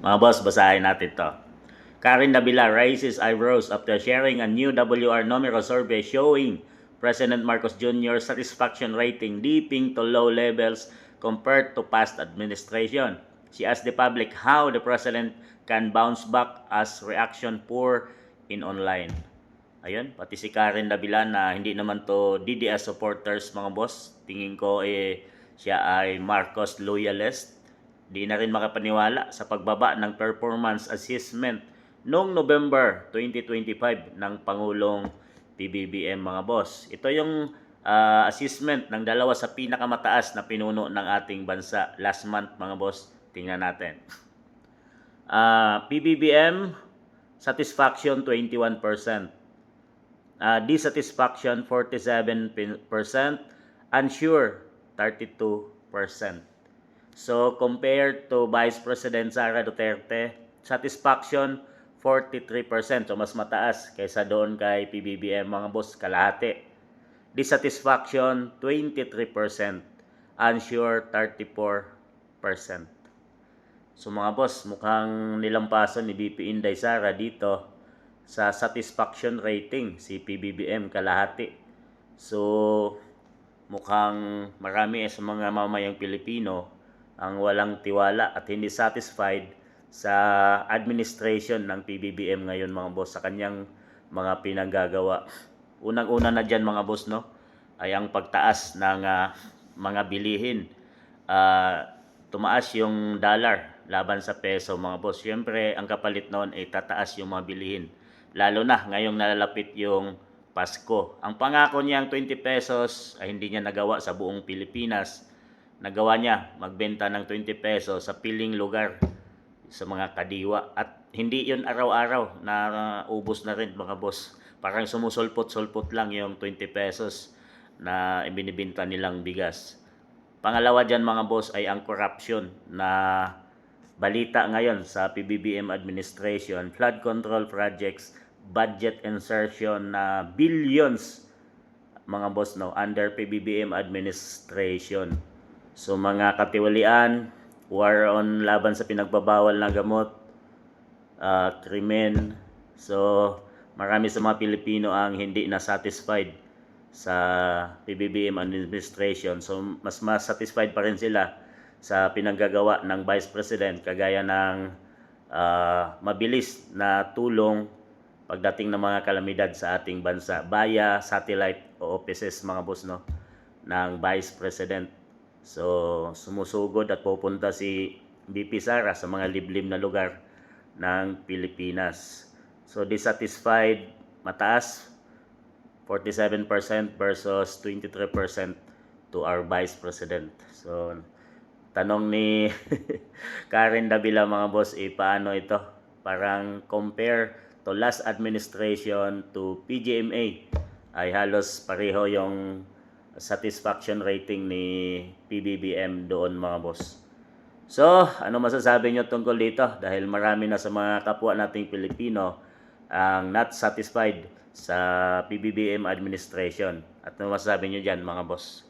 Mga boss, basahin natin to. Karen Davila raises eyebrows after sharing a new WR numero survey showing President Marcos Jr. satisfaction rating dipping to low levels compared to past administration. She asked the public how the president can bounce back as reaction poor in online. Ayun, pati si Karen Davila na hindi naman to DDS supporters mga boss. Tingin ko siya ay Marcos loyalist. Di na rin makapaniwala sa pagbaba ng performance assessment noong November 2025 ng Pangulong PBBM mga boss. Ito yung assessment ng dalawa sa pinakamataas na pinuno ng ating bansa last month mga boss. Tingnan natin. PBBM satisfaction 21%. Dissatisfaction 47%, unsure 32%. So compared to Vice President Sara Duterte, satisfaction 43%, so mas mataas kaysa doon kay PBBM mga boss, kalahati. Dissatisfaction 23%, unsure 34%. So mga boss, mukhang nilampasan ni BP Inday Sara dito sa satisfaction rating, si PBBM kalahati. So mukhang marami sa mga mamayang Pilipino ang walang tiwala at hindi satisfied sa administration ng PBBM ngayon mga boss, sa kanyang mga pinanggagawa. Unang-una na dyan mga boss, no, ay ang pagtaas ng mga bilihin. Tumaas yung dollar laban sa peso mga boss. Siyempre ang kapalit noon ay tataas yung mga bilihin. Lalo na ngayong nalalapit yung Pasko. Ang pangako niyang 20 pesos ay hindi niya nagawa sa buong Pilipinas. Nagawa niya magbenta ng 20 pesos sa piling lugar sa mga kadiwa. At hindi yun araw-araw na ubos na rin mga boss. Parang sumusulpot-sulpot lang yung 20 pesos na ibinibenta nilang bigas. Pangalawa dyan mga boss ay ang corruption na balita ngayon sa PBBM administration. Flood control projects, budget insertion na billions mga boss, no, under PBBM administration. So mga katiwalian, war on laban sa pinagbabawal na gamot, krimen. So marami sa mga Pilipino ang hindi na satisfied sa PBBM administration. So mas satisfied pa rin sila sa pinanggagawa ng Vice President, kagaya ng mabilis na tulong pagdating ng mga kalamidad sa ating bansa via satellite offices mga boss, no, ng Vice President. So sumusugod at pupunta si BP Sara sa mga liblib na lugar ng Pilipinas. So dissatisfied, mataas, 47% versus 23% to our Vice President. So tanong ni Karen Davila mga boss, paano ito? Parang compare to last administration to PGMA ay halos pareho yung satisfaction rating ni PBBM doon mga boss. So ano masasabi nyo tungkol dito? Dahil marami na sa mga kapwa nating Pilipino ang not satisfied sa PBBM administration. At ano masasabi nyo dyan mga boss?